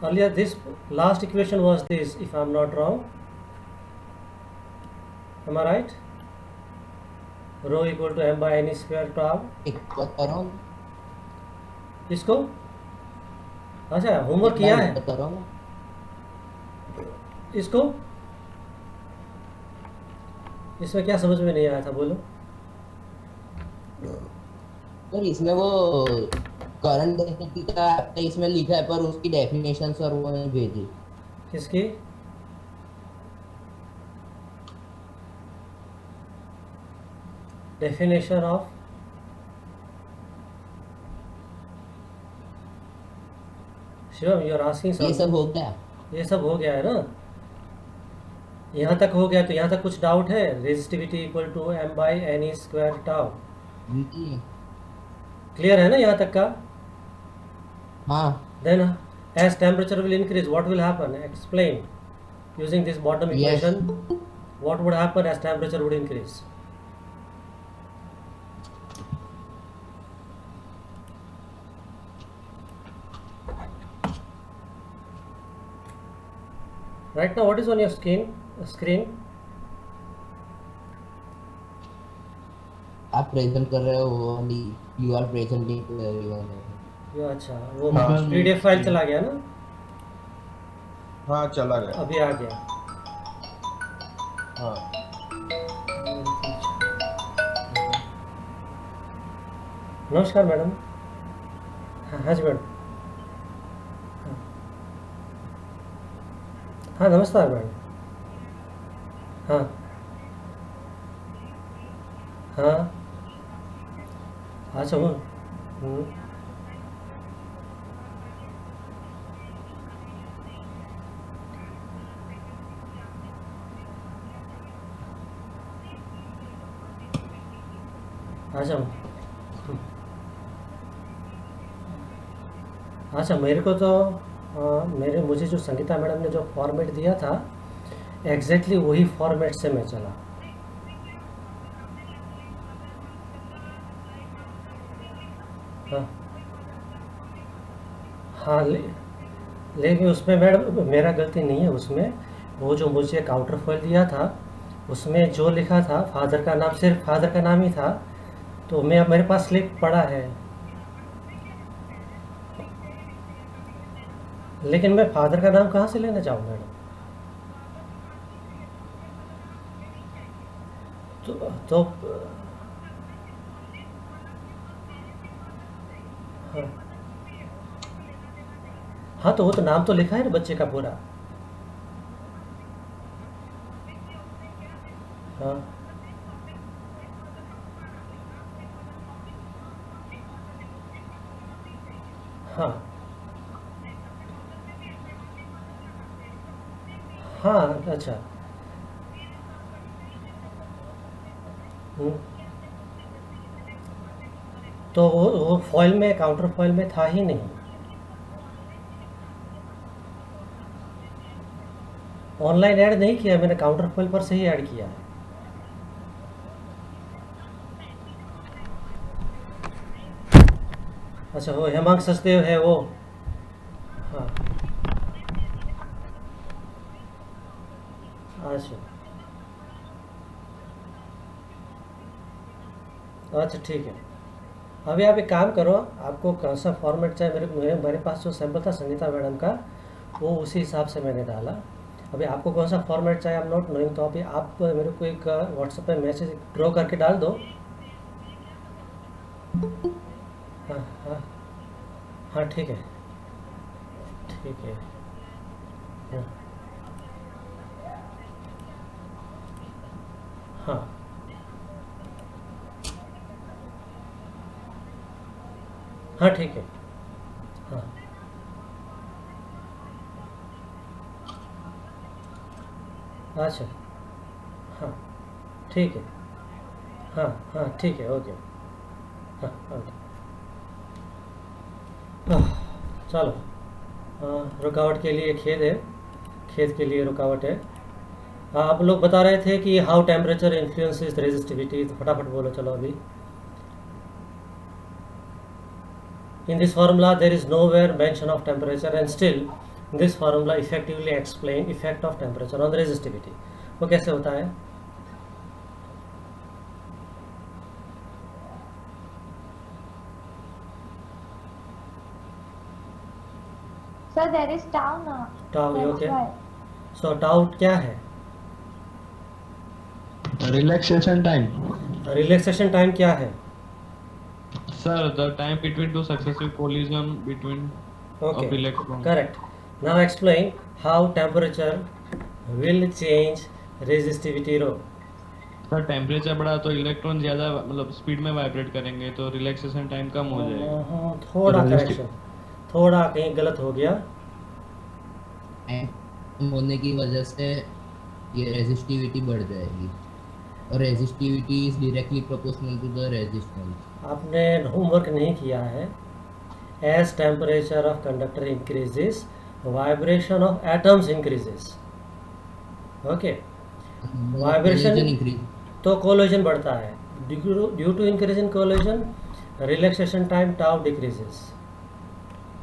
Earlier, this last equation was this, if I am not wrong. Am I right? Rho equal to m by n square tau. बता रहा हूँ इसको अच्छा homework किया है बता रहा हूँ इसको? इसमें क्या समझ में नहीं आया था, बोलो। सर इसमें वो करंट डेंसिटी का इसमें लिखा है पर उसकी डेफिनेशन सर वो नहीं भेजी किसकी? Definition of Shivam, you are asking ये सब हो गया ये सब हो गया है ना? यहाँ तक हो गया, तो यहाँ तक कुछ डाउट है? Resistivity equal to m by n e square tau, जी क्लियर है ना यहाँ तक का? हाँ then as temperature will increase, what will happen? Explain using this bottom Yes. equation. What would happen as temperature would increase? Right now, what is on your screen? आप present कर रहे हो वो you are presenting to everyone ये अच्छा, वो हाँ। PDF file चला गया ना? हाँ चला गया। अभी आ गया। हाँ नमस्कार मैडम। हाँ जी मैडम। हाँ नमस्कार मैडम। हाँ हाँ अच्छा वो अच्छा अच्छा मेरे को तो मुझे जो संगीता मैडम ने जो फॉर्मेट दिया था एग्जैक्टली वही फॉर्मेट से मैं चला। हाँ हाँ लेकिन उसमें मैडम मेरा गलती नहीं है उसमें। वो जो मुझे काउंटर फॉइल दिया था उसमें जो लिखा था फादर का नाम, सिर्फ फादर का नाम ही था, तो मैं अब मेरे पास स्लिप पड़ा है, लेकिन मैं फादर का नाम कहाँ से लेना चाहूँ मैडम? तो हाँ हाँ तो वो तो नाम तो लिखा है ना बच्चे का पूरा। हाँ हाँ हाँ अच्छा तो वो फॉइल में, काउंटर फॉइल में था ही नहीं। ऑनलाइन ऐड नहीं किया मैंने, काउंटर फॉइल पर से ही ऐड किया है। अच्छा वो हेमांग सचदेव है वो। हाँ अच्छा अच्छा ठीक है। अभी आप एक काम करो, आपको कौन सा फॉर्मेट चाहिए? मेरे पास जो सैम्पल था संगीता मैडम का वो उसी हिसाब से मैंने डाला। अभी आपको कौन सा फॉर्मेट चाहिए, आई एम नॉट नोइंग, तो अभी आप मेरे को एक व्हाट्सएप पे मैसेज ड्रॉ करके डाल दो। हाँ हाँ हाँ ठीक है ठीक है। हाँ हाँ ठीक है। हाँ अच्छा हाँ ठीक है। हाँ हाँ ठीक है ओके। हाँ ओके। चलो रुकावट के लिए खेद है, खेद के लिए रुकावट है। आप लोग बता रहे थे कि हाउ टेम्परेचर इन्फ्लुएंसेस रेजिस्टिविटी, तो फटाफट बोलो चलो अभी। In this formula there is nowhere mention of temperature and still this formula effectively explain effect of temperature on resistivity. वो कैसे होता है? Sir, there is tau now. Tau, That's okay. why. So tau क्या है? Relaxation time. Relaxation time क्या है? Sir, the time between two successive collision between Okay, of electrons. correct. Now explain how temperature will change resistivity rho. Sir temperature बढ़ा तो electron ज्यादा मतलब speed में vibrate करेंगे तो रिलैक्सेशन टाइम कम हो जाएगा। थोड़ा Resistiv- करेक्शन, थोड़ा कहीं गलत हो गया। कम होने की वजह से ये रेजिस्टिविटी बढ़ जाएगी और resistivity is directly proportional to the resistance. आपने होमवर्क नहीं किया है। As temperature of conductor increases vibration of atoms increases. Okay, Vibration- increase तो कोलिजन बढ़ता है। Due to increase in collision relaxation time tau decreases.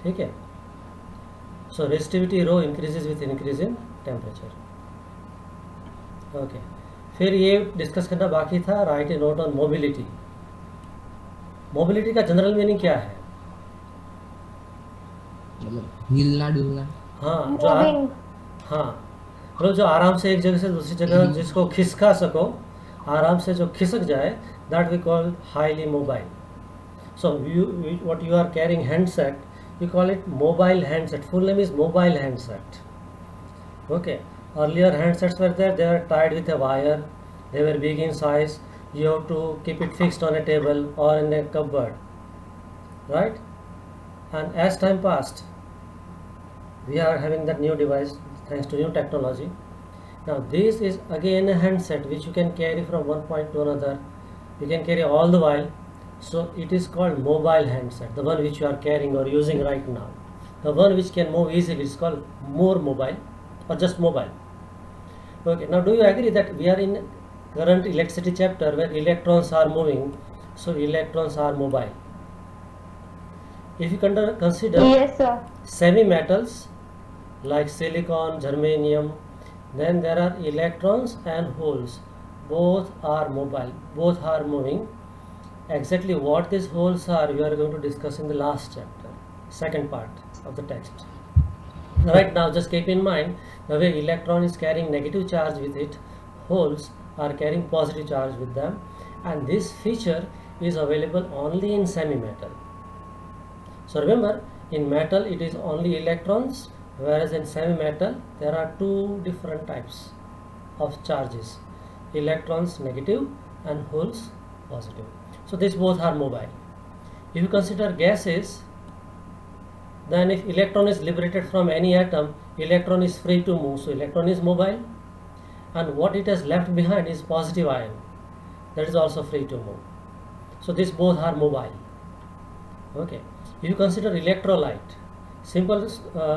ठीक है, so resistivity rho increases with increase in temperature. Okay, फिर ये discuss करना बाकी था, write a note on mobility. Mobility का जनरल मीनिंग क्या है? मतलब हिलना डुलना। हाँ, Moving. हाँ, मतलब जो आराम से एक जगह से दूसरी जगह जिसको खिसका सको, आराम से जो खिसक जाए, that we call highly mobile. So what you are carrying handset, you call it mobile handset. Full name is mobile handset. Okay, earlier handsets were there, they were tied with a wire, they were big in size, you have to keep it fixed on a table or in a cupboard, right? And as time passed, we are having that new device thanks to new technology. Now this is again a handset which you can carry from one point to another, you can carry all the while. So it is called mobile handset, the one which you are carrying or using right now. The one which can move easily is called more mobile or just mobile. Okay, now do you agree that we are in current electricity chapter where electrons are moving, so electrons are mobile. If you consider Yes, sir. semi-metals like silicon, germanium, then there are electrons and holes. Both are mobile, both are moving. Exactly what these holes are, we are going to discuss in the last chapter, second part of the text. Right now, just keep in mind, the way electron is carrying negative charge with it, holes are carrying positive charge with them, and this feature is available only in semi-metal. So remember, in metal it is only electrons, whereas in semi-metal there are two different types of charges, electrons negative and holes positive. So these both are mobile. If you consider gases, then if electron is liberated from any atom, electron is free to move, so electron is mobile, and what it has left behind is positive ion, that is also free to move. So these both are mobile. Okay, if you consider electrolyte, simple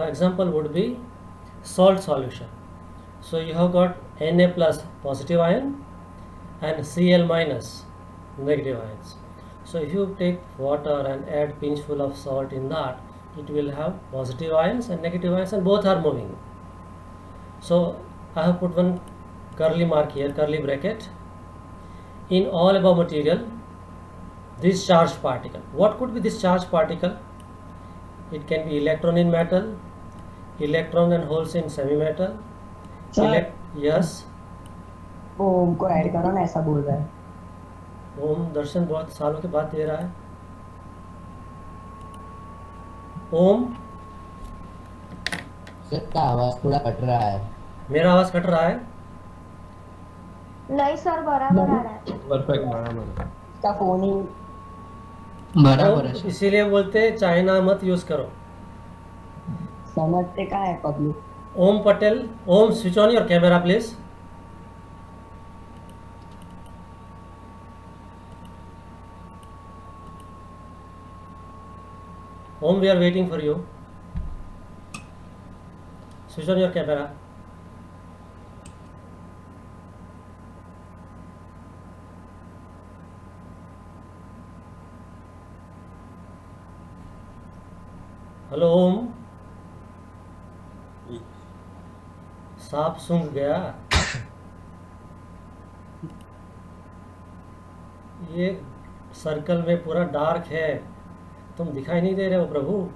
example would be salt solution. So you have got Na plus positive ion and Cl minus negative ions. So if you take water and add pinchful of salt in that, it will have positive ions and negative ions, and both are moving. So I have put one curly mark here, curly bracket. In all above material, this charged particle, what could be this charged particle? It can be electron in metal, electron and holes in semi-metal. Sir. Yes. ओम को add करो ना, ऐसा बोल रहा है। ओम दर्शन बहुत सालों के बाद दे रहा है। ओम, सर का आवाज थोड़ा कट रहा है। मेरा आवाज कट रहा है? नहीं सर, बराबर आ रहा है। परफेक्ट। इसका फोन ही बराबर है तो सर। इसीलिए बोलते चाइना मत यूज करो। समझते का है public. Om Patel, Om switch on your camera please. Om, we are waiting for you. Switch on your camera. Hello, Om. सांप सूंघ गया। ये सर्कल में पूरा डार्क है, तुम दिखाई नहीं दे रहे हो प्रभु,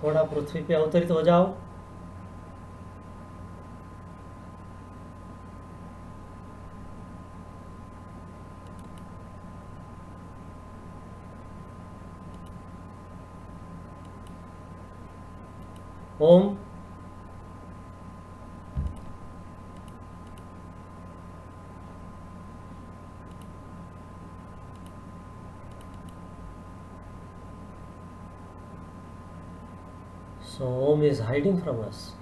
थोड़ा पृथ्वी पे अवतरित हो जाओ। ओम। So Om is hiding from us.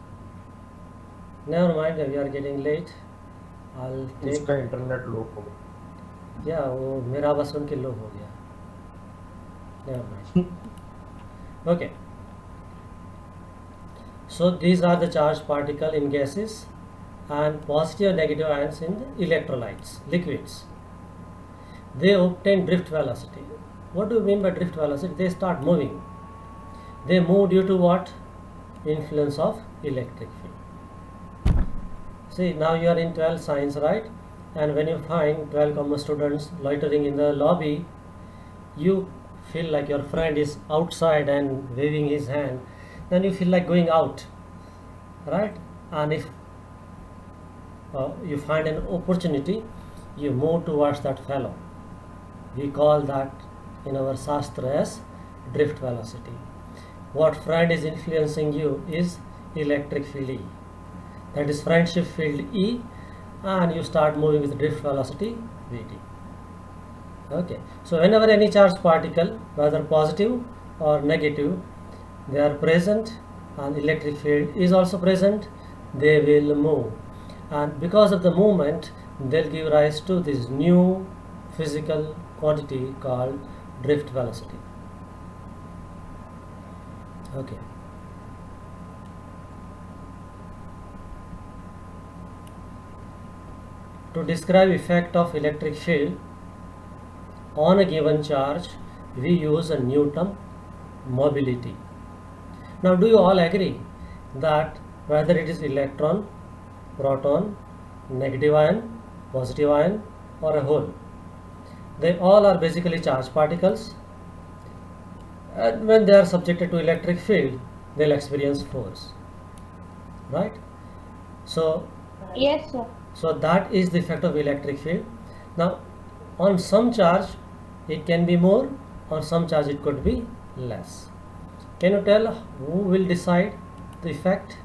Never mind, we are getting late. I'll take. इसका इंटरनेट लो हो गया। या वो मेरा आवाज सुन के लो हो गया। Never mind. Okay. So these are the charged particle in gases and positive and negative ions in the electrolytes, liquids. They obtain drift velocity. What do you mean by drift velocity? They start moving. They move due to what? Influence of electric field. See, now you are in 12th science, right? And when you find 12 commerce students loitering in the lobby, you feel like your friend is outside and waving his hand, then you feel like going out, right? And if you find an opportunity, you move towards that fellow. We call that in our Shastra as drift velocity. What friend is influencing you is electric field E. That is friendship field E, and you start moving with drift velocity Vt. Okay, so whenever any charged particle, whether positive or negative, they are present and electric field is also present, they will move, and because of the movement they'll give rise to this new physical quantity called drift velocity. Okay. To describe effect of electric field on a given charge, we use a Newton mobility. Now, do you all agree that whether it is electron, proton, negative ion, positive ion, or a hole, they all are basically charged particles, and when they are subjected to electric field, they'll experience force, right? So Yes, sir. that is the effect of electric field. Now, on some charge it can be more, on some charge it could be less. Can you tell who will decide the effect?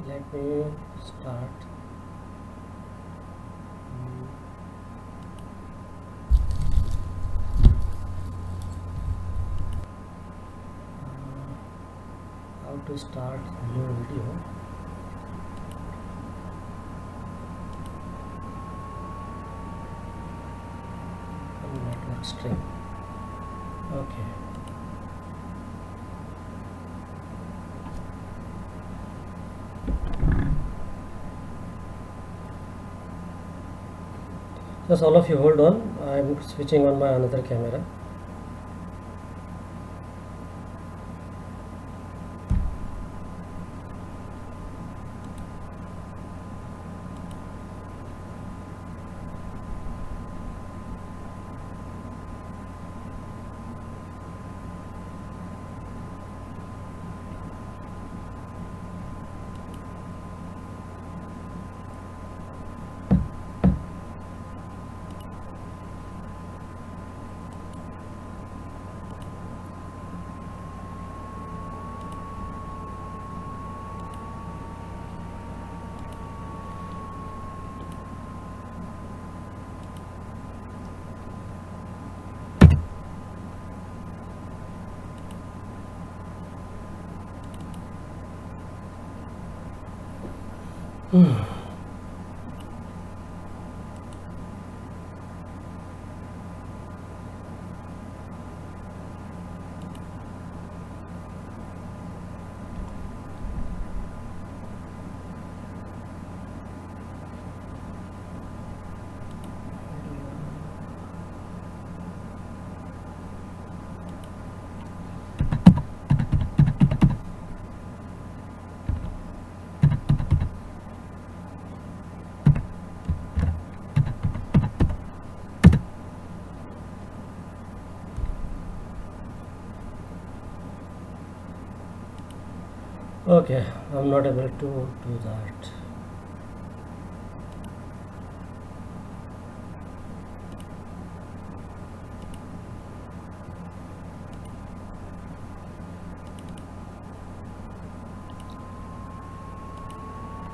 Let me start. How to start new video? Network stream. Okay. Just all of you hold on. I am switching on my another camera. Okay, I'm not able to do that.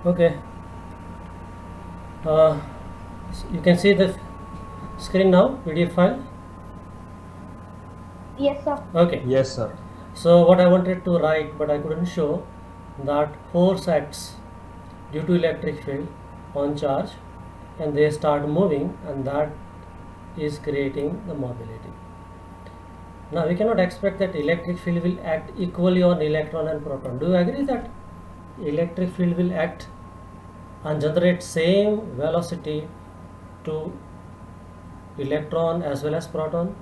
Okay. You can see the screen now, PDF file. Yes, sir. Okay. Yes, sir. So what I wanted to write, but I couldn't show, that force acts due to electric field on charge, and they start moving, and that is creating the mobility. Now we cannot expect that electric field will act equally on electron and proton. Do you agree that electric field will act and generate same velocity to electron as well as proton?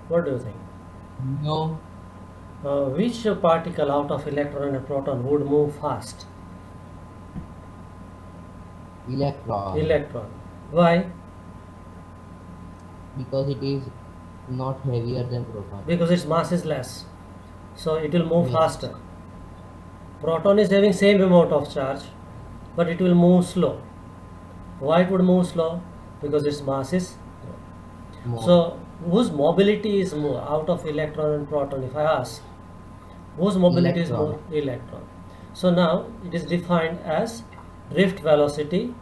What do you think? No. Which particle out of electron and proton would move fast? Electron. Electron. Why? Because it is not heavier than proton. Because its mass is less, so it will move Yes. faster. Proton is having same amount of charge, but it will move slow. Why it would move slow? Because its mass is low. More. So whose mobility is more out of electron and proton? If I ask, whose mobility is Electron. more? Electron. So now it is defined as drift velocity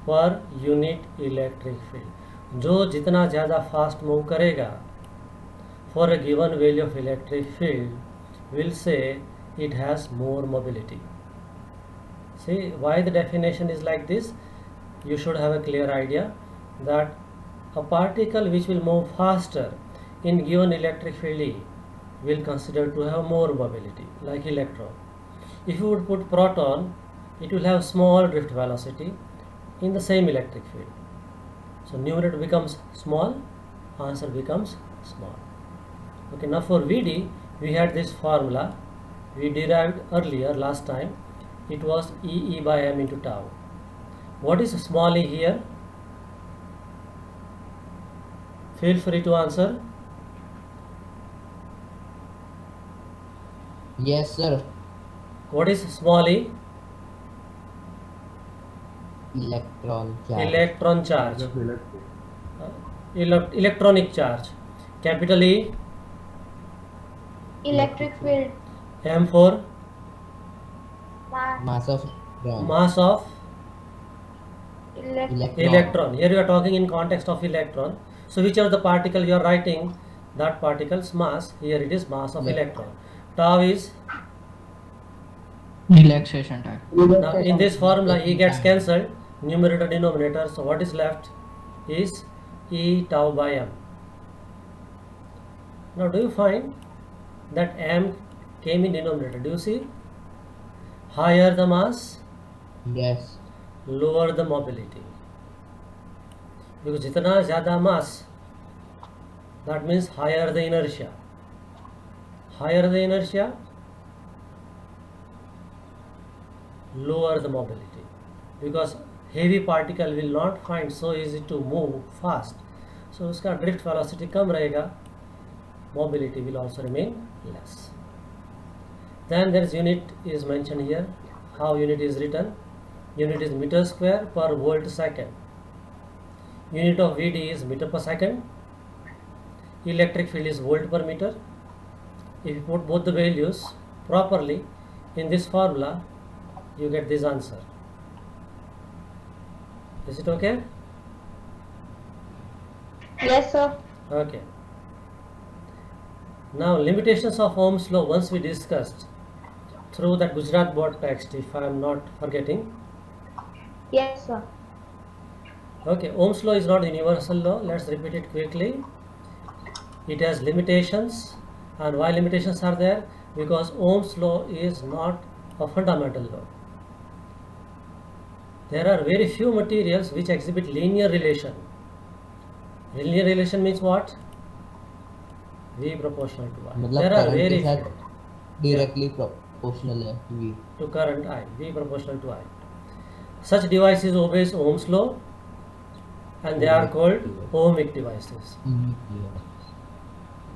per unit electric field. जो जितना ज़्यादा fast move करेगा for a given value of electric field, will say it has more mobility. See why the definition is like this? You should have a clear idea that a particle which will move faster in given electric field E will consider to have more mobility, like electron. If you would put proton, it will have small drift velocity in the same electric field. So numerator becomes small, answer becomes small. Okay, now for VD, we had this formula we derived earlier last time. It was EE by m into tau. What is small e here? Feel free to answer. Yes, sir. What is small e? Electron charge. Electron charge. Just electric. Electronic charge. Capital E, Electric field. M for Mass. Mass of electron. mass of Electric. electron. Here you are talking in context of electron. So whichever the particle you are writing, that particle's mass, here it is mass of Yeah. electron. Tau is, Relaxation time. now in this formula E gets cancelled, numerator denominator, so what is left is E tau by m. Now do you find that m came in denominator? Do you see? Higher the mass, Yes. lower the mobility. Because जितना ज़्यादा mass, that means higher the inertia. Higher the inertia, lower the mobility. Because heavy particle will not find so easy to move fast. So उसका drift velocity कम रहेगा, mobility will also remain less. Then there is unit is mentioned here. How unit is written? Unit is meter square per volt second. Unit of VD is meter per second. Electric field is volt per meter. If you put both the values properly in this formula, you get this answer. Is it okay? Yes, sir. Okay. Now limitations of Ohm's law once we discussed through that Gujarat board text, if I am not forgetting. Yes, sir. Okay, Ohm's law is not universal law. Let's repeat it quickly. It has limitations, and why limitations are there? Because Ohm's law is not a fundamental law. There are very few materials which exhibit linear relation. Linear relation means what? V proportional to I. मतलब There are current very के साथ few directly proportional है V. to current I, V proportional to I. Such devices obeys Ohm's law, and they are called ohmic devices.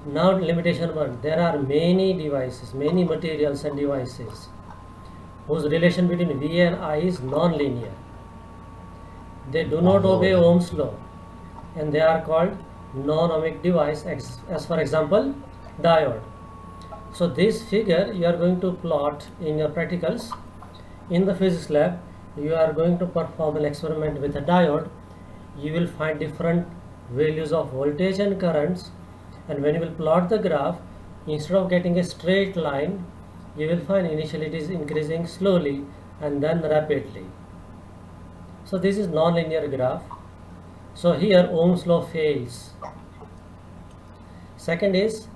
Now limitation 1. There are many devices, many materials and devices whose relation between V and I is non-linear. They do not obey Ohm's law and they are called non-ohmic device, as for example diode. So this figure you are going to plot in your practicals. In the physics lab you are going to perform an experiment with a diode. You will find different values of voltage and currents, and when you will plot the graph, instead of getting a straight line, you will find initially it is increasing slowly and then rapidly. So this is non-linear graph. So here Ohm's law fails. Second is,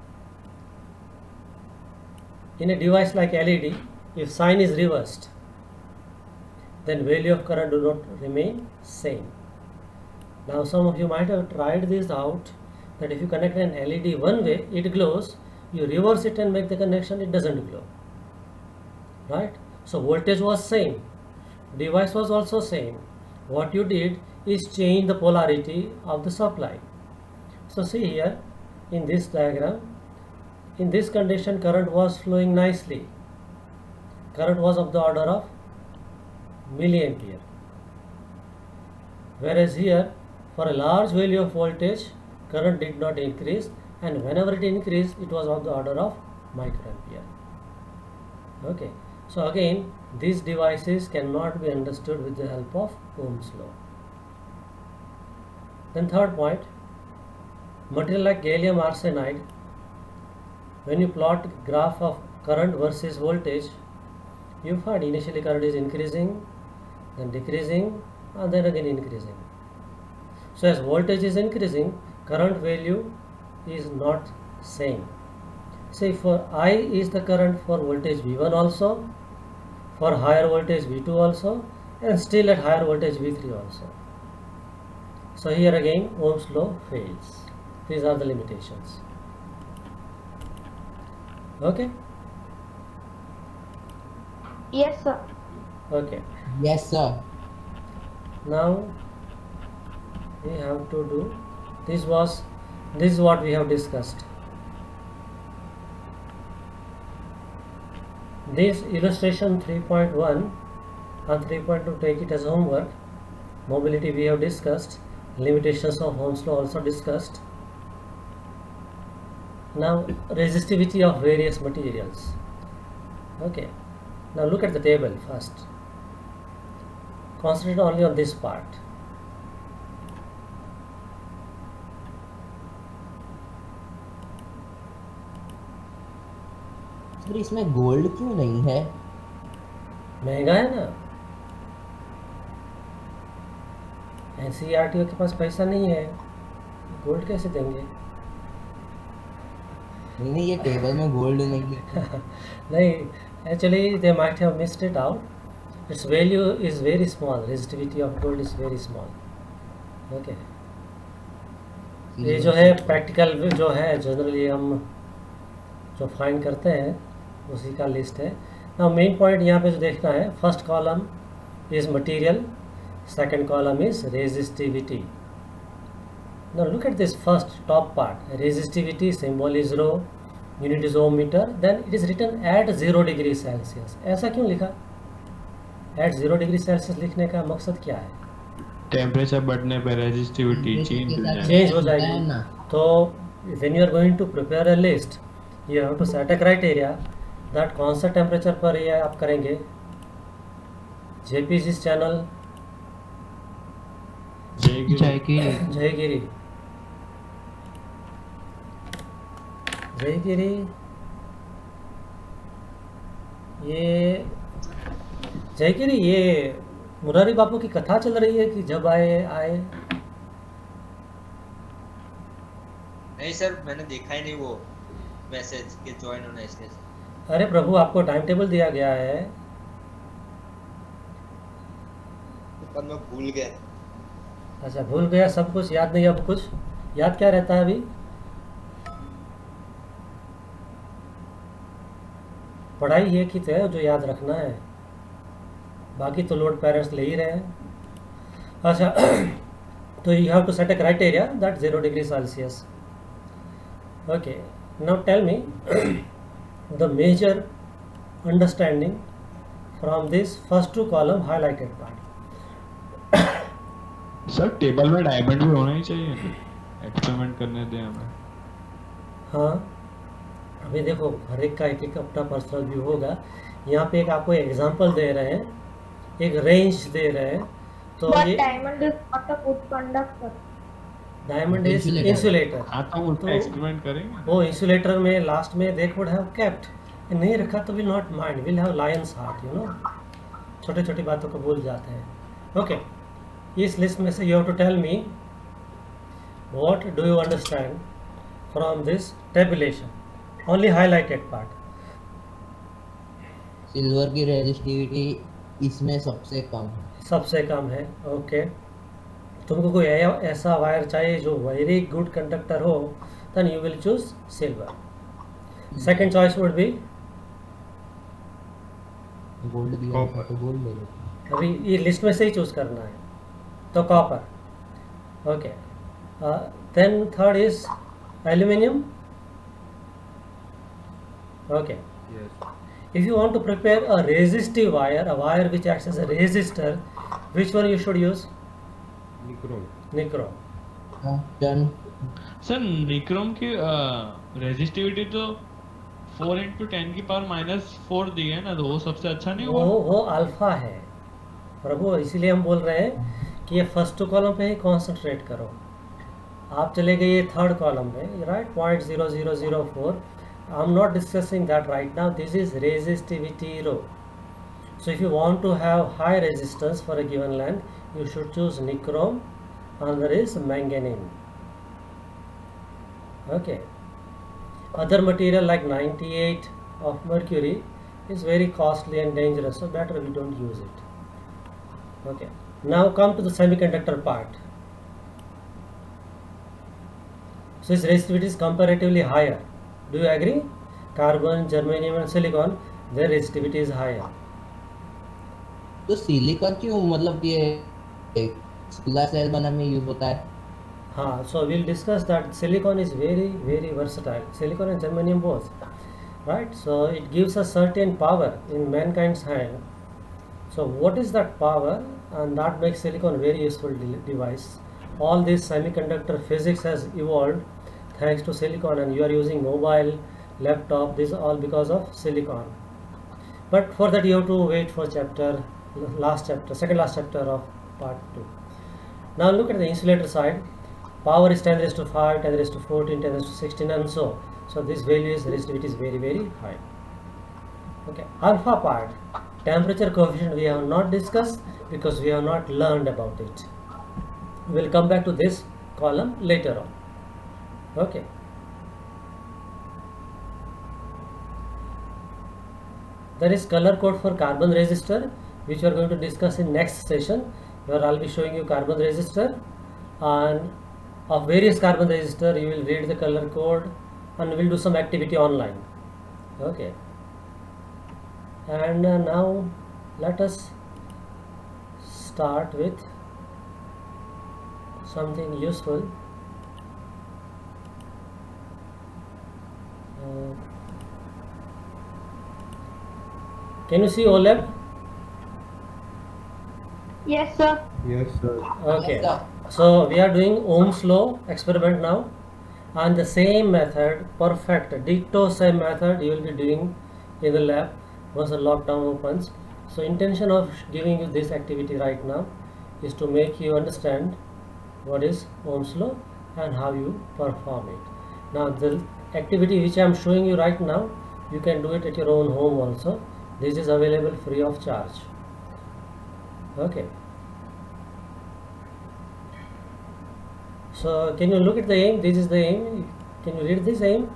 in a device like LED, if sign is reversed, then value of current do not remain same. Now some of you might have tried this out, that if you connect an LED one way, it glows. You reverse it and make the connection, it doesn't glow. Right? So voltage was same, device was also same. What you did is change the polarity of the supply. So see here in this diagram, in this condition current was flowing nicely. Current was of the order of milliampere. Whereas here, for a large value of voltage, current did not increase, and whenever it increased, it was of the order of microampere. Okay, so again, these devices cannot be understood with the help of Ohm's law. Then third point, material like gallium arsenide, when you plot graph of current versus voltage, you find initially current is increasing, then decreasing, and then again increasing. So as voltage is increasing, current value is not same. Say for I is the current for voltage V1 also, for higher voltage V2 also, and still at higher voltage V3 also. So here again Ohm's law fails. These are the limitations. Okay? Yes, sir. Okay. Yes, sir. Now we have to do, this is what we have discussed. This illustration 3.1 and 3.2, take it as homework. Mobility we have discussed, limitations of Ohm's law also discussed. Now resistivity of various materials. Okay, now look at the table first. Concentrate only on this part. Sir इसमें gold क्यों नहीं है? महंगा है ना, NCERT के पास पैसा नहीं है, गोल्ड कैसे देंगे? नहीं ये टेबल में गोल्ड नहीं है. नहीं, actually they might have missed it out. Its value is very small. Resistivity of gold is very small. Okay. ये जो है प्रैक्टिकल जो है जनरली हम जो फाइंड करते हैं उसी का लिस्ट है. नाउ मेन पॉइंट यहाँ पे जो देखना है, first column is material, second column is resistivity. Now look at this first top part. Resistivity symbol is rho, unit is ohm meter. Then it is written at 0 degree Celsius. ऐसा क्यों लिखा? At 0 degree Celsius लिखने का मकसद क्या है? Temperature बढ़ने पर रेजिस्टिविटी चेंज हो जाएगी. तो when you are going to prepare a list, you have to set a criteria that कौन सा टेम्परेचर पर ये आप करेंगे. JPG चैनल जयगिरी ये जयगिरी, ये मुरारी बापू की कथा चल रही है कि जब आए. नहीं सर, मैंने देखा ही नहीं वो मैसेज के ज्वाइन होना इसलिए. अरे प्रभु, आपको टाइम टेबल दिया गया है. पर मैं भूल गया. अच्छा, भूल गया सब कुछ, याद नहीं. अब कुछ याद क्या रहता है अभी? पढ़ाई ये की है जो याद रखना है, बाकी तो लोड पेरेंट्स ले ही रहे हैं. अच्छा, तो you have to set a criteria that 0 degree Celsius. Okay. Now tell me the major understanding from this first two column highlighted part. Sir table में डायमंड भी होना ही चाहिए ना, एक्सपेरिमेंट करने दें हमें। हाँ, अभी देखो हर एक का एक एक अपना पर्सनल व्यू होगा। यहाँ पे एक आपको एग्जांपल दे रहे हैं, एक रेंज दे रहे हैं। तो But ये diamond is not a good conductor. Diamond is Insulator. Insulator. हाँ तो हम उसका तो एक्सपेरिमेंट करेंगे। वो इंसुलेटर में लास्ट में दे वुड हैव केप्ट, नहीं रखा तो will not mind, will have Lions heart, you know. छोटे छोटी बातों को भूल जाते हैं। ओके, इस लिस्ट में से you have to tell me what do you understand from this tabulation, only highlighted part. Silver की रेजिस्टिविटी इसमें सबसे कम है। सबसे कम है। ओके, तुमको कोई ऐसा वायर चाहिए जो वेरी गुड कंडक्टर हो, then you will choose silver. Second choice would be, gold दिया Copper. तो गोल्ड ले लो। अभी ये लिस्ट में से ही चूज करना है, तो copper. Okay, then third is aluminium. Okay, Yes. if you want to prepare a resistive wire, a wire which acts as a resistor, which one you should use? Nichrome. Nichrome. हाँ, done. Sir nichrome की resistivity तो 4 into 10 की power -4 दी है ना, तो वो सबसे अच्छा नहीं हुआ? वो अल्फा है प्रभु, इसीलिए हम बोल रहे हैं कि ये फर्स्ट कॉलम पे ही कॉन्सेंट्रेट करो। आप चले गए ये थर्ड कॉलम में, right, 0.0004। I am not discussing that right now, this is resistivity row. So if you want to have high resistance for a given length, you should choose nichrome, and there is manganese. Okay. Other material like 98 of mercury is very costly and dangerous, so better we don't use it. Okay. Now come to the semiconductor part. So its resistivity is comparatively higher. Do you agree? Carbon, germanium and silicon, their resistivity is higher. तो silicon क्यों, मतलब ये solar cell बनाने में use होता है? हाँ, so we'll discuss that silicon is very very versatile. Silicon and germanium both, right? So it gives a certain power in mankind's hand. So what is that power? And that makes silicon very useful device. All this semiconductor physics has evolved thanks to silicon, and you are using mobile, laptop. This is all because of silicon. But for that you have to wait for second last chapter of part 2. Now look at the insulator side. Power is 10 raised to 5, 10 raised to 14, 10 raised to 16, and so. So this value is resistivity is very very high. Okay, alpha part, temperature coefficient we have not discussed because we have not learned about it. We will come back to this column later on. Okay. There is color code for carbon resistor, which we are going to discuss in next session, where I'll be showing you carbon resistor, and of various carbon resistor you will read the color code, and we'll do some activity online. Okay. And now let us start with something useful. Can you see OLED? Yes, sir. Yes, sir. Okay. Yes, sir. So we are doing Ohm's law experiment now, and the same method, perfect ditto same method you will be doing in the lab once the lockdown opens. So intention of giving you this activity right now is to make you understand what is Ohm's law and how you perform it. Now the activity which I am showing you right now, you can do it at your own home also. This is available free of charge. Okay. So can you look at the aim? This is the aim. Can you read this aim?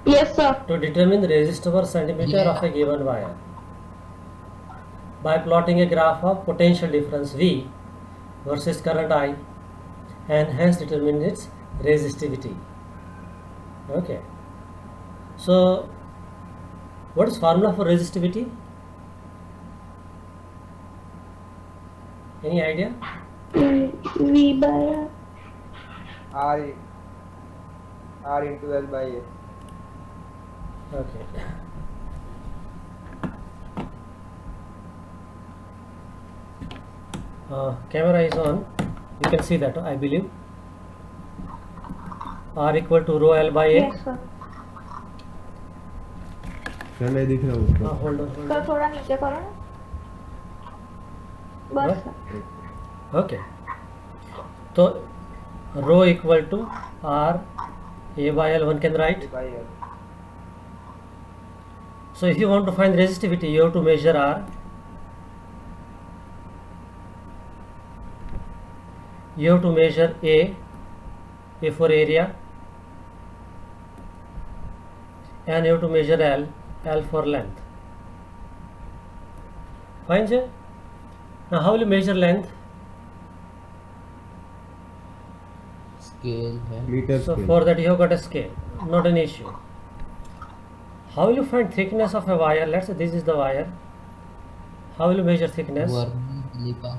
Yes, sir. To determine the resistor per centimeter of a given wire by plotting a graph of potential difference V versus current I, and hence determine its resistivity. Okay. So what is formula for resistivity? Any idea? V by I R into L by A. Okay. Camera is on. You can see that, I believe. R equal to rho L by A. Yes, sir. क्या नहीं दिख रहा ऊपर? Hold on, hold sir on. थोड़ा नीचे करो ना. बस What? सर. Okay. तो rho equal to R A by L, one can write. A by L. So if you want to find resistivity, you have to measure R. You have to measure A for area, and you have to measure L for length. Fine, sir? Now how will you measure length? Scale है. Metre So scale. for that you have got a scale, not an issue. How will you find thickness of a wire? Let's say this is the wire. How will you measure thickness? Vernier caliper.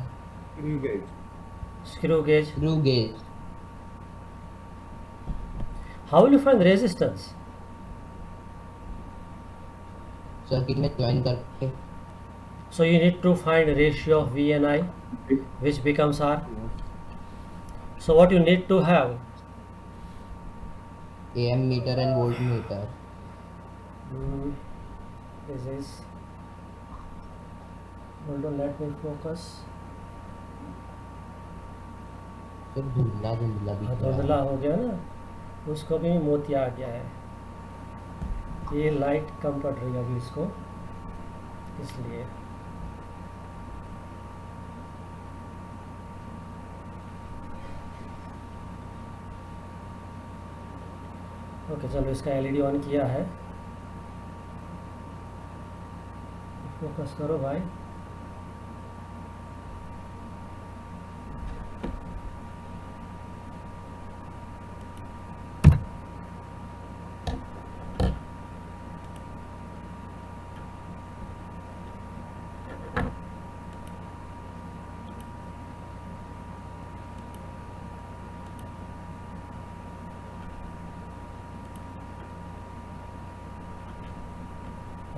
Screw gauge. Screw gauge. Screw gauge. How will you find resistance? Circuit में join करके. So you need to find ratio of V and I, which becomes R. So what you need to have? AM meter and voltmeter. This is. Hold on, let me focus. तो धुंधला धुंधला दिख रहा धुंधला है. हो गया ना, उसको भी मोती आ गया है. ये लाइट कम पड़ रही है अभी इसको, इसलिए. ओके चलो इसका एलईडी ऑन किया है. फोकस करो भाई.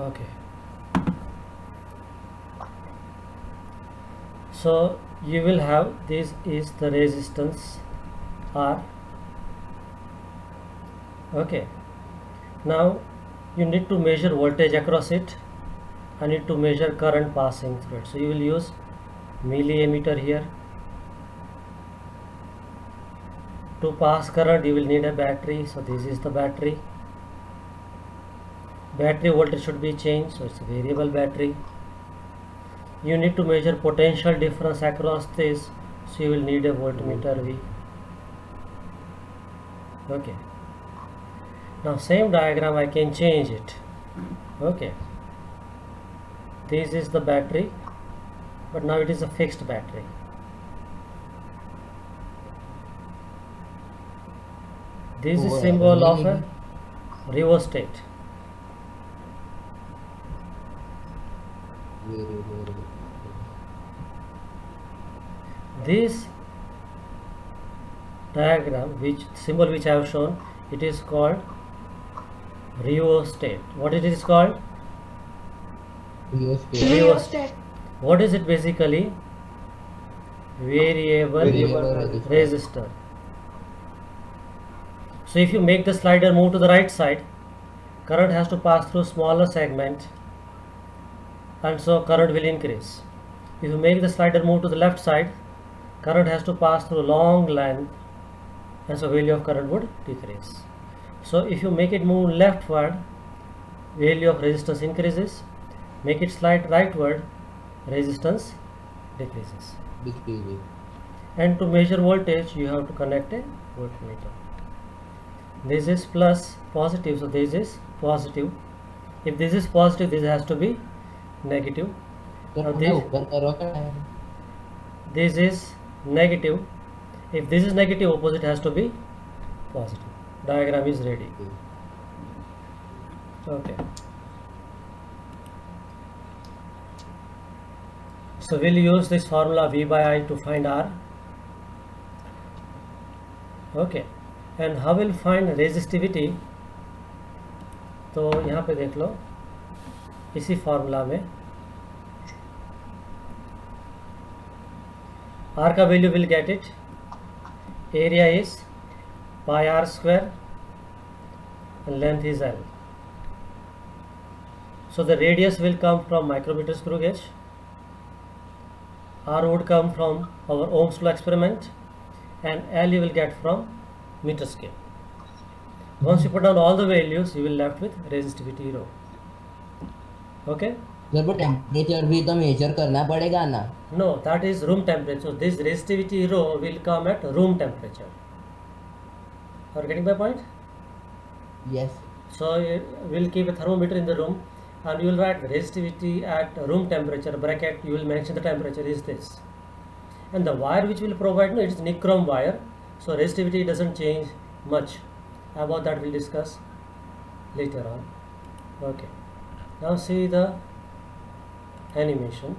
Okay. So you will have, this is the resistance R. Okay. Now you need to measure voltage across it. I need to measure current passing through it. So you will use milliammeter here. To pass current you will need a battery. So this is the battery. Battery voltage should be changed, so it's a variable battery. You need to measure potential difference across this, so you will need a voltmeter V. Okay. Now same diagram I can change it. Okay. This is the battery, but now it is a fixed battery. This is symbol of a rheostat. This diagram, which symbol which I have shown, it is called rheostat. What it is called? Rheostat. What is it basically? Variable resistor. So if you make the slider move to the right side, current has to pass through smaller segment, and so current will increase. If you make the slider move to the left side, current has to pass through long length, and so value of current would decrease. So if you make it move leftward, value of resistance increases. Make it slide rightward, resistance decreases. And to measure voltage, you have to connect a voltmeter. This is plus positive, so this is positive. If this is positive, this has to be negative. Now this is negative. If this is negative, opposite has to be positive. Diagram is ready. Okay. So we'll use this formula V by I to find R. Okay. And how will find resistivity, तो यहाँ पे देख लो इसी formula में R का value will get it, area is pi r square and length is L. So the radius will come from micrometer screw gauge, R would come from our Ohm's law experiment, and L you will get from meter scale. Once you put down all the values, you will left with resistivity rho. Okay? Sir वो temperature भी तो major करना पड़ेगा ना. No, that is room temperature. So this resistivity rho will come at room temperature. Are you getting my point? Yes. So we'll keep a thermometer in the room and you will write resistivity at room temperature bracket, you will mention the temperature is this, and the wire which will provide, no, it is nichrome wire, so resistivity doesn't change much. About that we'll discuss later on. Okay, now see the animation.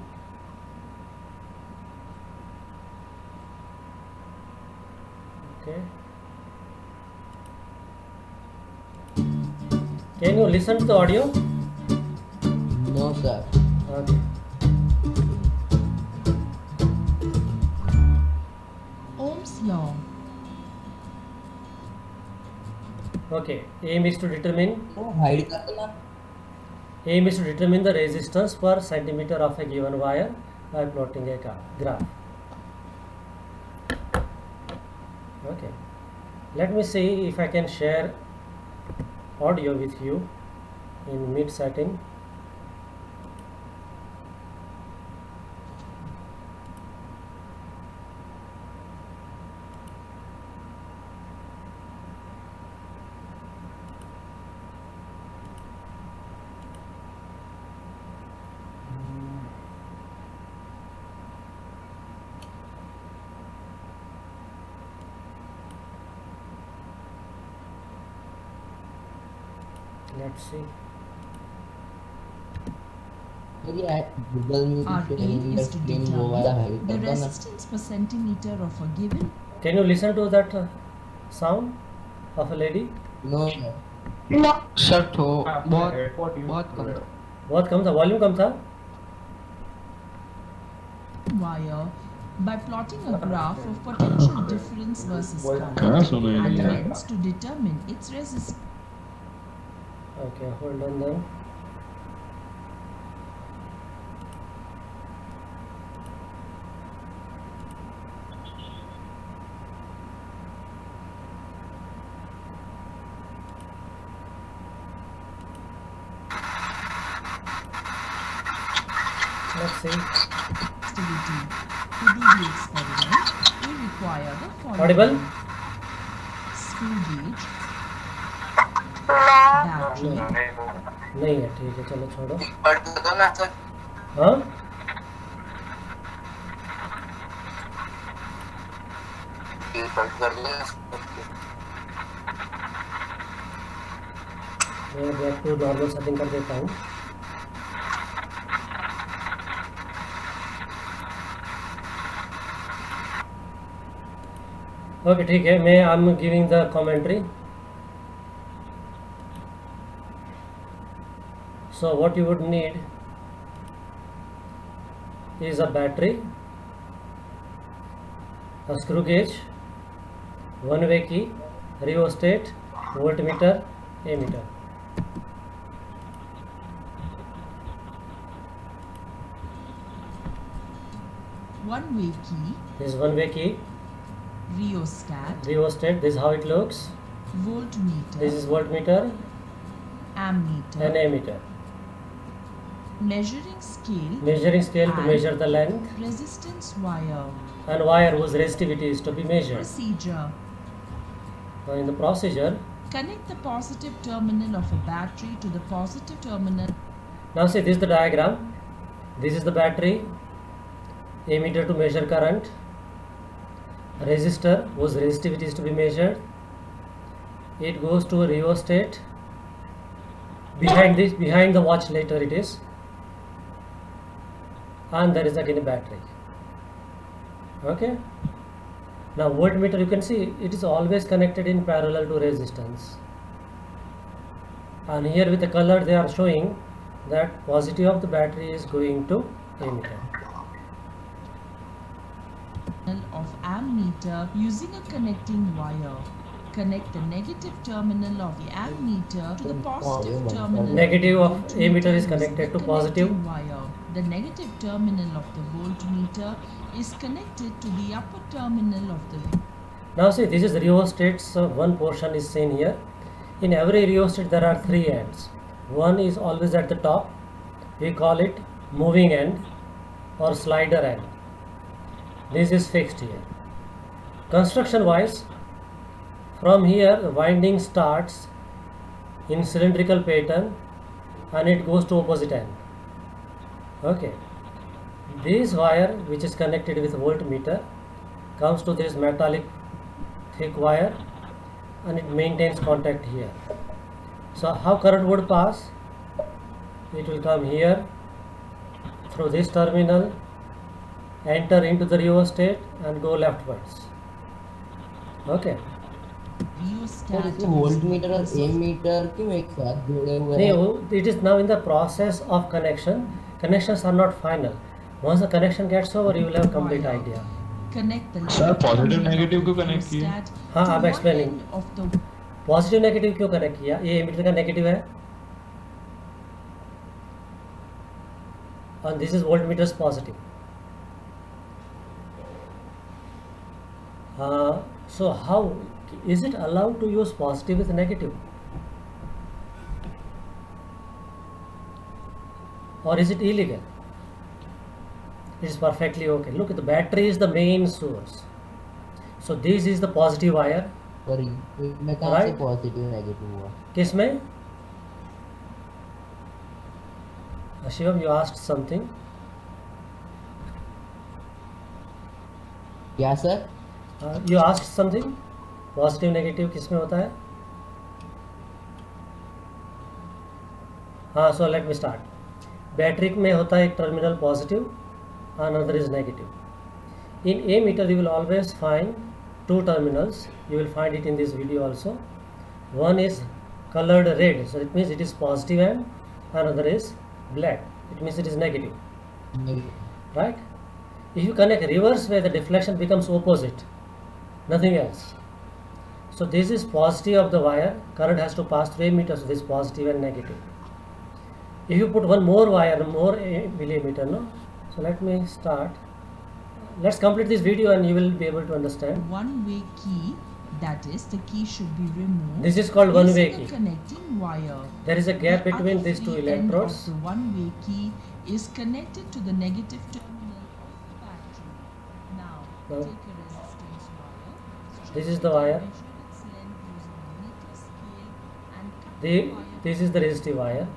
Okay, can you listen to the audio? No sir. Okay. Ohm's law. Okay, aim is to determine वो hide कर दो ना. aim is to determine the resistance per centimeter of a given wire by plotting a graph. Okay, let me see if I can share audio with you in mid setting. Let's see. ये Google में Our भी aim sharing is to screen वो वाला hide determine the कर दो ना. resistance per centimeter of a given. Can you listen to that sound of a lady? No. Sir तो बहुत कम था. बहुत कम था, वॉल्यूम कम था. Wire by plotting a graph of potential difference versus कहाँ current सुना and है? hence to determine its resistance. Okay, hold on then. Let's see. Activity. To do the experiment, we require the following. Audible? Screw gauge, battery, नहीं है, ठीक है, चलो छोड़ो. हाँ? मैं बैक टू नॉर्मल सेटिंग कर देता हूँ. ओके, ठीक है, मैं I am giving the commentary. So what you would need is a battery, a screw gauge, one-way key, rheostat, voltmeter, ammeter. one-way key, This is one-way key, rheostat, rheostat. This is how it looks. voltmeter, This is voltmeter ammeter, and ammeter. measuring scale, Measuring scale to And- measure the length, resistance wire. and wire whose resistivity is to be measured. Procedure. Now in the procedure, Connect the positive terminal of a battery to the positive terminal. now see, this is the diagram. This is the battery, ammeter to measure current, resistor whose resistivity is to be measured. It goes to a rheostat. Behind this, behind the watch later it is, and there is again a battery. Okay. Now voltmeter, you can see it is always connected in parallel to resistance. And here with the color they are showing that positive of the battery is going to emitter. Of ammeter using a connecting wire. Connect the negative terminal of the ammeter to the positive terminal. Negative the of voltmeter ammeter is using connected the to positive. connecting wire. The negative terminal of the voltmeter is connected to the upper terminal of the. Now see, this is rheostat, so one portion is seen here. In every rheostat there are three ends. One is always at the top. We call it moving end or slider end. This is fixed here. Construction wise, from here the winding starts in cylindrical pattern and it goes to opposite end. Okay. This wire which is connected with voltmeter comes to this metallic thick wire and it maintains contact here. So how current would pass? It will come here through this terminal, enter into the rheostat and go leftwards. Okay. Sir इसमें voltmeter और ammeter क्यों एक साथ जुड़े हुए हैं? No, it is now in the process of connection. Connections are not final. Once the connection gets over, you will have complete idea. Connect the Sir, left positive terminal negative of the क्यों connect किए? rheostat हाँ, to I'm one explaining. end of the positive negative क्यों connect किया? ये ammeter का negative है and this is voltmeter's positive. So how is it allowed to use positive with negative, or is it illegal? It is perfectly okay. Look, the battery is the main source. So this is the positive wire. Sorry मैं कहाँ से Right. Positive negative हुआ? किसमें? Shivam, you asked something. क्या sir? You asked something. Positive, negative किसमें होता है? हाँ, so let me start. Battery में होता है एक terminal positive, another is negative. In ammeter you will always find two terminals. You will find it in this video also. One is colored red, so it means it is positive end. Another is black, it means it is negative. Right? If you connect reverse way, the deflection becomes opposite, nothing else. So this is positive of the wire, current has to pass through ammeter, so this is positive and negative. If you put one more wire, more millimeter, no? So let me start. Let's complete this video and you will be able to understand. one-way key, that is, the key should be removed. This is called one-way using a key. connecting wire. There is a gap The between other these two free end electrodes. of the one-way key is connected to the negative terminal of the battery. Now, Now, take a resistance wire. this is the wire. Measure its length using a meter scale and cut The, the wire this is the resistive wire.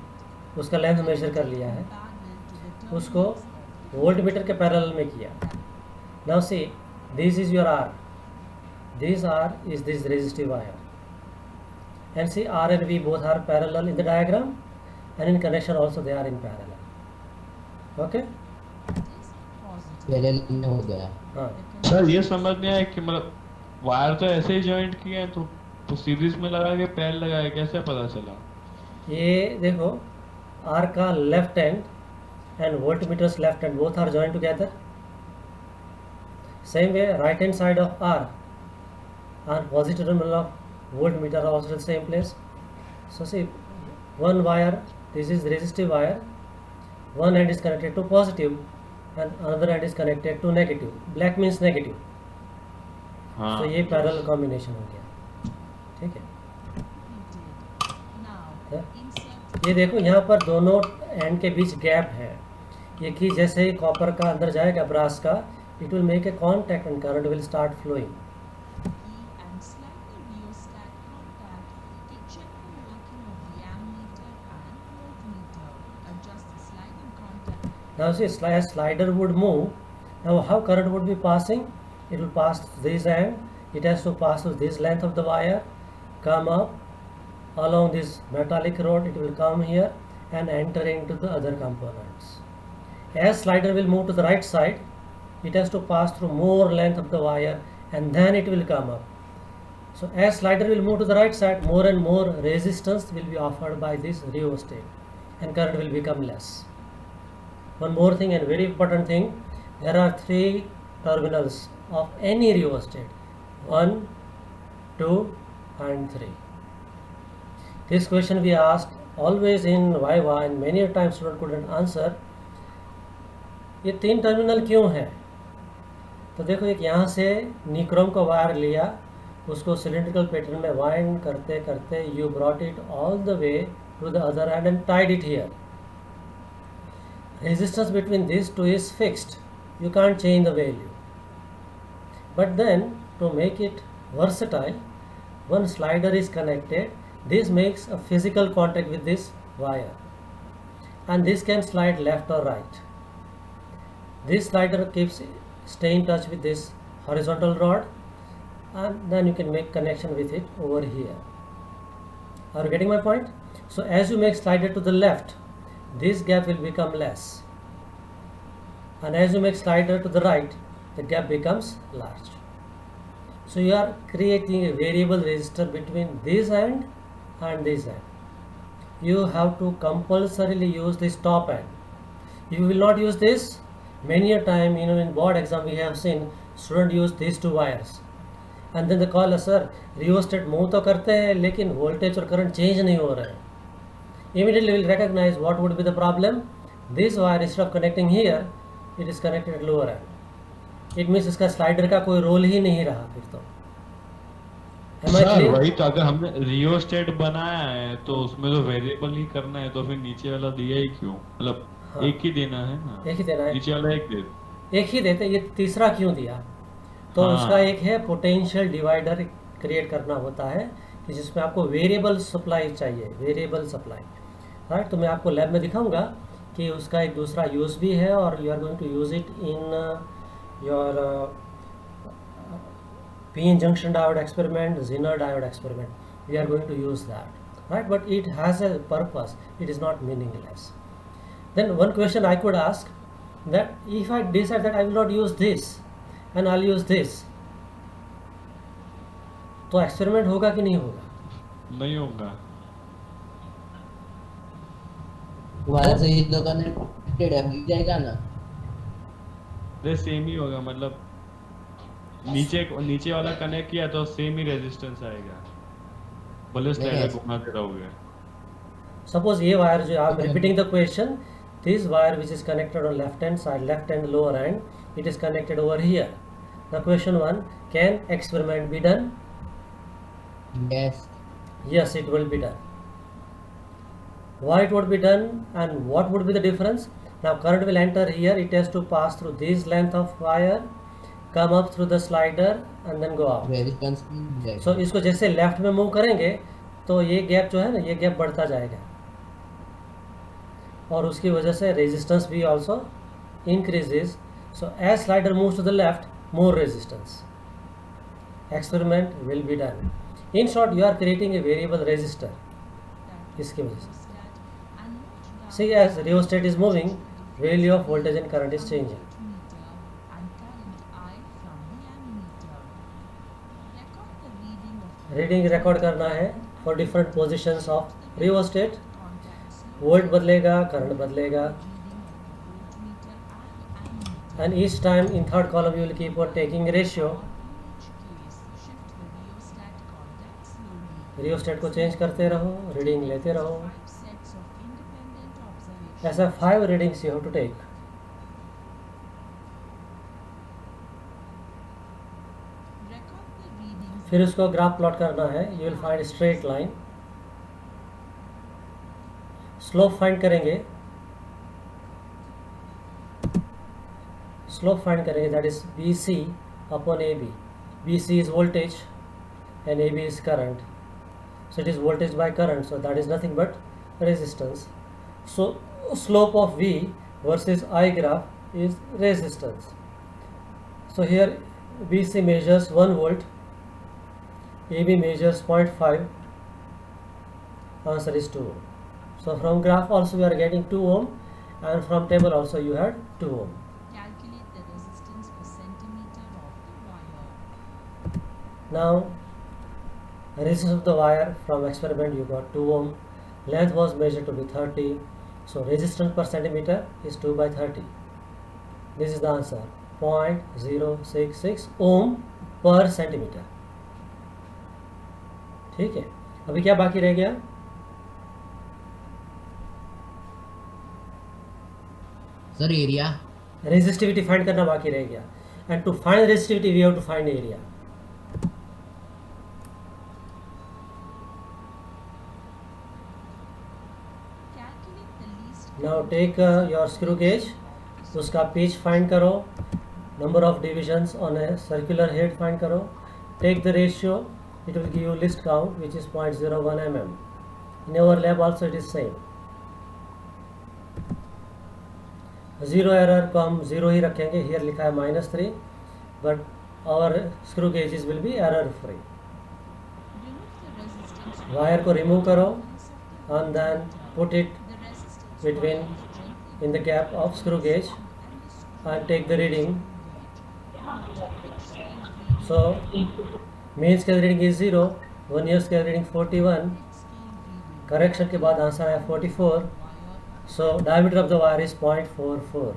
उसका length major कर लिया है, parallel to the उसको terminals. Voltmeter के parallel में किया. Now see, this is your R. This R is this resistive wire. And see, R and V both are parallel in the diagram, and in connection also they are in parallel. Okay? पहले line हो गया. हाँ. Sir ये समझ नहीं आया कि मतलब वायर तो ऐसे ही जॉइंट किए हैं तो सीरीज में लगा के पैर लगाए, कैसे पता चला? ये देखो, R का left end and voltmeter's left end both are joined together. Same way, right hand side of R and positive terminal of voltmeter are also the same place. So see, one wire, this is resistive wire, one end is connected to positive and another end is connected to negative. Black means negative. हाँ. तो ये parallel combination हो गया. ठीक है. Now, Yeah. insert ये देखो, यहाँ पर दोनों एंड के बीच गैप है. ये की जैसे ही कॉपर का अंदर जाएगा ब्रास का, it will make a contact and current will start flowing. key and slide the rheostat contact to check the working of the ammeter and voltmeter. Adjust the sliding contact. Now see, as slider would move, now how current would be passing? It will pass this end, it has to pass through this length of the wire, come up along this metallic rod, it will come here and enter into the other components. As slider will move to the right side, it has to pass through more length of the wire and then it will come up. So as slider will move to the right side, more and more resistance will be offered by this rheostat, and current will become less. One more thing, and very important thing, there are 3 terminals of any rheostat: 1, 2 and 3. This question we asked always in Viva and many times student couldn't answer. ये 3 terminal क्यों है? तो देखो, एक यहाँ से nichrome का wire लिया, उसको सिलिंड्रिकल पैटर्न में वाइंड करते करते you brought it all the way to the other end and tied it here. Resistance between these two is fixed. You can't change the value. But then, to make it versatile, one slider is connected. This makes a physical contact with this wire, and this can slide left or right. This slider keeps stay in touch with this horizontal rod, and then you can make connection with it over here. Are you getting my point? So as you make slider to the left, this gap will become less, and as you make slider to the right, the gap becomes large. So you are creating a variable resistor between this end and this end. You have to compulsorily use this top end. You will not use this. Many a time, in board exam we have seen student use these 2 wires, and then they call us, sir, rheostat move तो करते हैं लेकिन voltage और current change नहीं हो रहा है. Immediately we will recognize what would be the problem. This wire, instead of connecting here, it is connected at lower end. It means इसका स्लाइडर का कोई रोल ही नहीं रहा फिर तो. Am I sir clear? वही तो, अगर हमने रियोस्टेट बनाया है तो उसमें तो वेरिएबल ही करना है, तो फिर नीचे वाला दिया ही क्यों? मतलब हाँ. एक ही देना है ना, एक ही देना है. नीचे वाला एक दे. एक ही देते, ये तीसरा क्यों दिया? तो हाँ. उसका एक है पोटेंशियल डिवाइडर क्रिएट करना होता है कि जिसमें आपको वेरिएबल सप्लाई चाहिए, वेरिएबल सप्लाई, राइट. तो मैं आपको लैब में दिखाऊंगा कि उसका एक दूसरा यूज़ भी है, और you are going to use it in your p-n junction diode experiment, Zener diode experiment. We are going to use that, right? But it has a purpose. It is not meaningless. Then one question I could ask, that if I decide that I will not use this and I'll use this, तो experiment होगा कि नहीं होगा? नहीं होगा. Wire से ये दो कनेक्टेड है, मिल जाएगा ना? अरे सेम ही होगा, मतलब नीचे वाला कनेक्ट किया तो सेम ही रेजिस्टेंस आएगा, भले स्लाइडर घुमाते रहोगे. Suppose ये वायर जो आप repeating the question, this wire which is connected on left hand side, left and lower end, it is connected over here. The question 1, can experiment be done? Yes. Yes, it will be done. Why it would be done and what would be the difference? Now current will enter here, it has to pass through this length of wire, come up through the slider and then go out. Resistance मिल जाएगा. So इसको जैसे left में move करेंगे तो ये gap जो है ना, ये गैप बढ़ता जाएगा, और उसकी वजह से रेजिस्टेंस भी also increases. So as slider moves to the left, more resistance. Experiment will be done. In short, you are creating a variable resistor. इसकी वजह से see, as rheostat is moving, value of voltage and current is changing. Reading record करना है for different positions of rheostat. Volt बदलेगा, current बदलेगा, and each time in third column you will keep on taking ratio. rheostat को change करते रहो, reading लेते रहो. ऐसा 5 readings you have to take. फिर उसको ग्राफ प्लॉट करना है. You will find straight line. Slope find करेंगे, स्लोप फाइंड करेंगे, that is BC upon AB. BC is voltage and AB is current. So it is voltage by current, so that is nothing but resistance. So slope of V versus I graph is resistance. So here BC measures 1 volt, AB measures 0.5, answer is 2 ohm. So from graph also we are getting 2 ohm, and from table also you had 2 ohm. Calculate the resistance per centimeter of the wire. Now resistance of the wire from experiment you got 2 ohm, length was measured to be 30, so resistance per centimeter is 2 by 30. This is the answer, 0.066 ohm per centimeter. ठीक है, अभी क्या बाकी रह गया? Sir area resistivity find करना बाकी रह गया, and to find resistivity we have to find area. Calculate the least now take your screw gauge, उसका पिच फाइंड करो, number of divisions on a circular head find करो, take the ratio, it will give you least count which is 0.01 mm. In our lab also it is same. Zero error को हम zero ही रखेंगे, here लिखा है -3, but our screw gauges will be error free. remove the resistance wire को remove करो of the and then put it the resistance between in the gap of screw gauge and take the reading. So mean scale reading is 0, 1 year scale reading 41, correction के बाद answer है 44. So diameter of the wire is 0.44,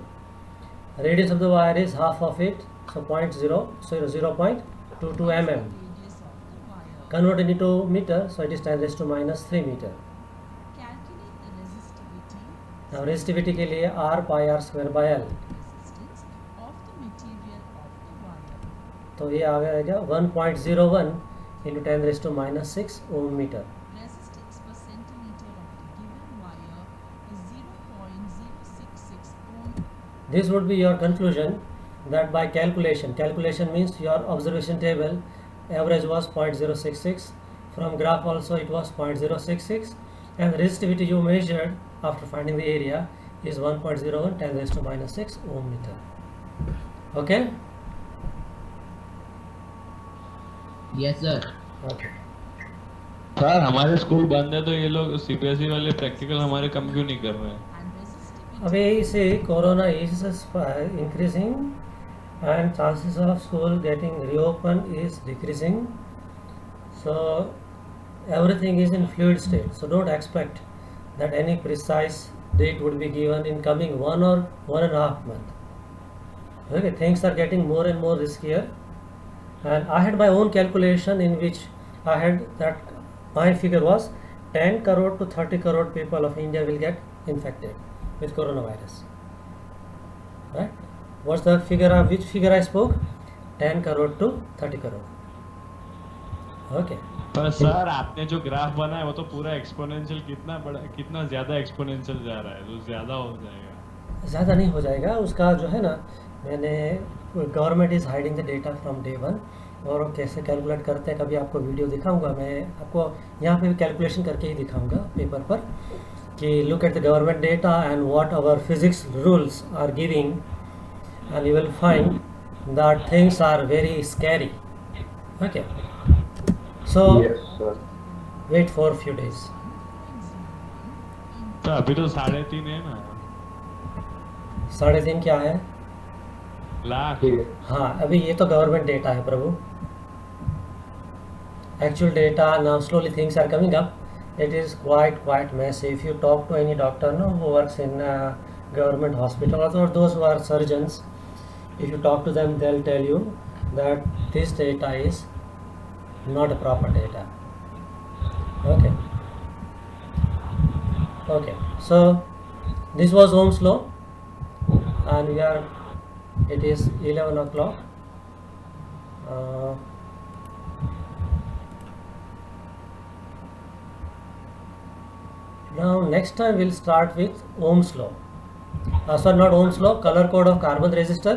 radius of the wire is half of it, so 0.22 mm. Convert it into meter, so it is 10⁻³ meter. calculate the resistivity Now resistivity के लिए r pi r² by l, resistance of the material of the wire. तो ये आ जाएगा 1.01 into 10⁻⁶ ohm meter. Resistance per centimeter of the given wire is 0.066 ohm. This would be your conclusion, that by calculation means your observation table average was 0.066, from graph also it was 0.066, and the resistivity you measured after finding the area is 1.01 10⁻⁶ ohm meter. Okay? Yes sir. Okay. Sir हमारे school बंद है तो ये लोग CBSE वाले practical हमारे कम क्यों नहीं कर रहे हैं? And resistivity अभी से corona is increasing and chances of school getting reopen is decreasing, so everything is in fluid state, so don't expect that any precise date would be given in coming 1 or 1.5 month. Okay, things are getting more and more riskier, and I had my own calculation in which I had that my figure was 10 crore to 30 crore people of India will get infected with coronavirus. Right? What's the figure of which figure I spoke? 10 crore to 30 crore. Okay. पर sir आपने जो graph बनाया वो तो पूरा exponential कितना बड़ा कितना ज्यादा एक्सपोनेंशियल जा रहा है, तो ज्यादा हो जाएगा. ज़्यादा नहीं हो जाएगा उसका, जो है ना, मैंने government is hiding the data from day 1, और वो कैसे कैलकुलेट करते हैं कभी आपको वीडियो दिखाऊंगा. मैं आपको यहाँ पे भी कैलकुलेशन करके ही दिखाऊंगा पेपर पर, कि look at the government data and what our physics rules are giving, and you will find that things are very scary. Okay, so wait for few days. तो अभी तो 3.5 है ना. 3.5 क्या है? लाख. हाँ, अभी ये तो गवर्नमेंट डेटा है प्रभु. Actual data now slowly things are coming up. It is quite messy. If you talk to any doctor who works in government hospital, or those who are surgeons, if you talk to them, they'll tell you that this data is not a proper data. Okay. So this was Ohm's law, and it is 11 o'clock. Now next time we'll start with Ohm's law. Sorry, not Ohm's law, color code of carbon resistor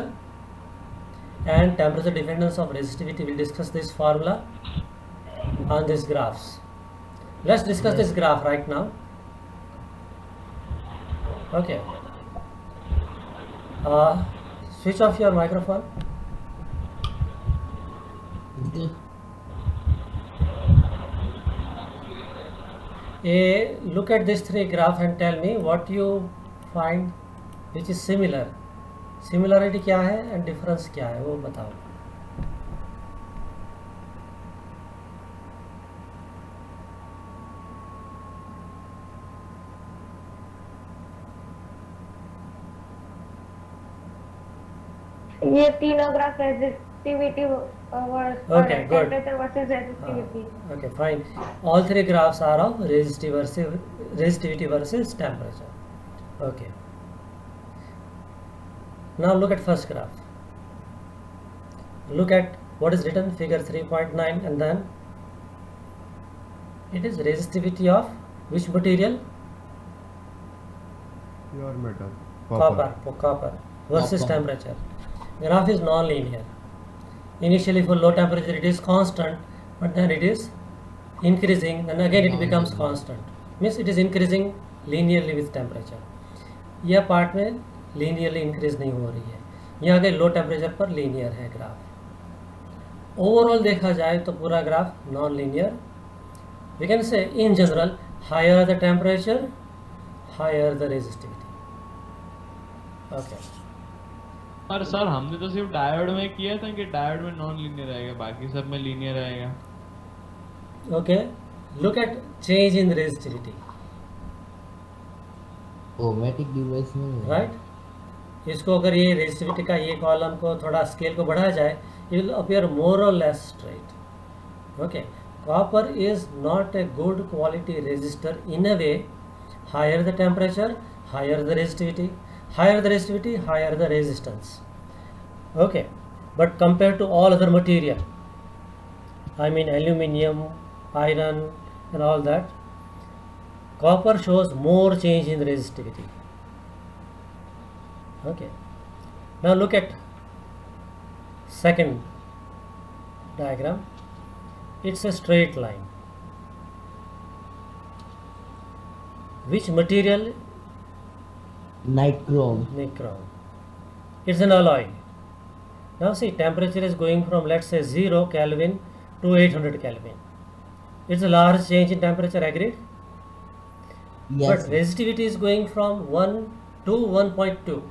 and temperature dependence of resistivity. We'll discuss this formula on these graphs. Let's discuss this graph right now. Okay. Switch off your microphone. Look at these 3 graphs and tell me what you find which is similar. Similarity क्या है and difference क्या है, वो बताओ. ये तीनों graph resistivity Okay, good. Temperature versus resistivity. Okay, fine. All three graphs are of resistivity versus temperature. Okay. Now look at first graph. Look at what is written figure 3.9 and then it is resistivity of which material? Pure metal. Copper versus Copper. temperature. Graph is non-linear. Initially for low temperature it is constant, but then it is increasing, then again it becomes constant. Means it is increasing linearly with temperature. यह part में linearly increase नहीं हो रही है. यहाँ के low temperature पर linear है ग्राफ. ओवरऑल देखा जाए तो पूरा graph non linear. We can say in general, higher the temperature, higher the resistivity. Okay. और सर हमने तो सिर्फ डायोड में किया था कि डायोड में नॉन लीनियर रहेगा, बाकी सब में लीनियर रहेगा. Okay. Look at change in resistivity. Ohmic device में Right? इसको अगर ये रेजिस्टिविटी का ये कॉलम को थोड़ा स्केल को बढ़ाया जाए, it will appear more or less straight. Okay. Copper is not a good quality resistor in a way. Higher the temperature, higher the resistivity. Higher the resistivity, higher the resistance. Okay. But compared to all other material, I mean aluminium, iron and all that, copper shows more change in resistivity. Okay. Now look at second diagram. It's a straight line. Which material? Nichrome. Nichrome. It's an alloy. Now see, temperature is going from, let's say, 0 Kelvin to 800 Kelvin. It's a large change in temperature, agreed? Yes. But resistivity is going from 1 to 1.2.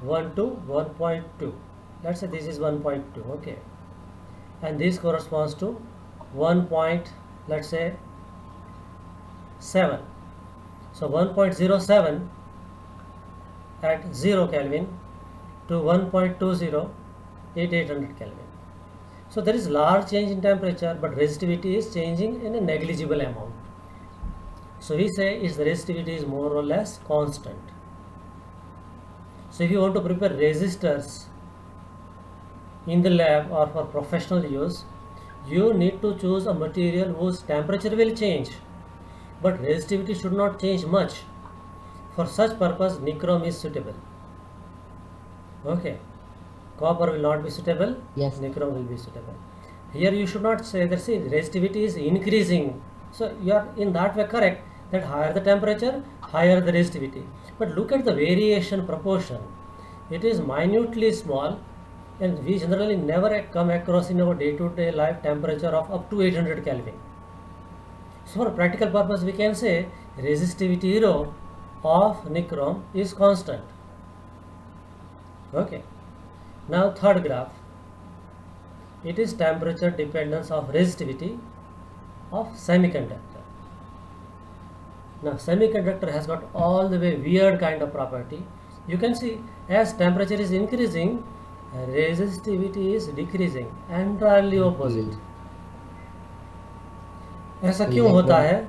1 to 1.2. Let's say this is 1.2. Okay. And this corresponds to 1 point, let's say 7. So 1.07 at 0 Kelvin to 1.20 at 800 Kelvin. So there is large change in temperature, but resistivity is changing in a negligible amount. So we say its resistivity is more or less constant. So if you want to prepare resistors in the lab or for professional use, you need to choose a material whose temperature will change, but resistivity should not change much. For such purpose, nichrome is suitable. Okay. Copper will not be suitable. Yes. Nichrome will be suitable. Here you should not say that, see, resistivity is increasing. So you are in that way correct, that higher the temperature, higher the resistivity. But look at the variation proportion. It is minutely small, and we generally never come across in our day-to-day life temperature of up to 800 Kelvin. So for practical purpose, we can say resistivity rho of nichrome is constant. Okay. Now third graph. It is temperature dependence of resistivity of semiconductor. Now semiconductor has got all the way weird kind of property. You can see as temperature is increasing, resistivity is decreasing, entirely opposite. ऐसा क्यों होता है?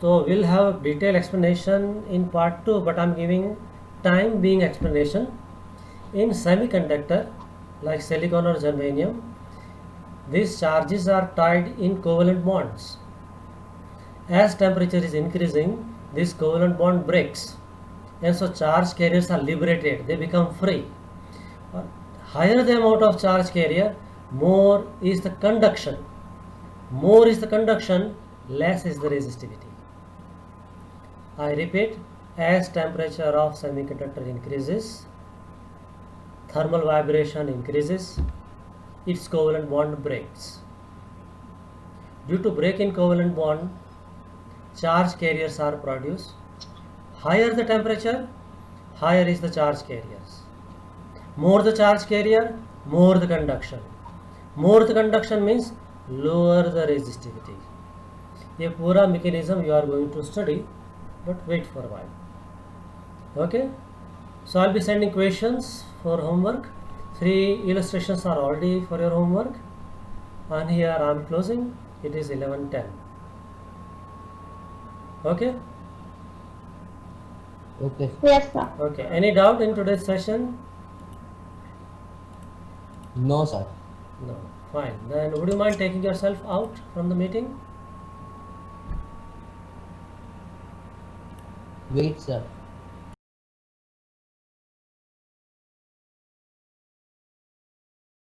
तो we'll have detailed explanation in part 2, but I'm giving time being explanation. In semiconductor like silicon or germanium, these charges are tied in covalent bonds. As temperature is increasing, this covalent bond breaks, and so charge carriers are liberated, they become free. Higher the amount of charge carrier, more is the conduction. More is the conduction, less is the resistivity. I repeat, as temperature of semiconductor increases, thermal vibration increases, its covalent bond breaks. Due to break in covalent bond, charge carriers are produced. Higher the temperature, higher is the charge carriers. More the charge carrier, more the conduction. More the conduction means lower the resistivity. ये पूरा mechanism you are going to study, but wait for a while. Okay? So I'll be sending questions for homework. 3 illustrations are already for your homework, and here I'm closing. It is 11:10. Okay. Okay. Yes, sir. Okay. Any doubt in today's session? No, sir. No. Fine. Then would you mind taking yourself out from the meeting? Wait, sir.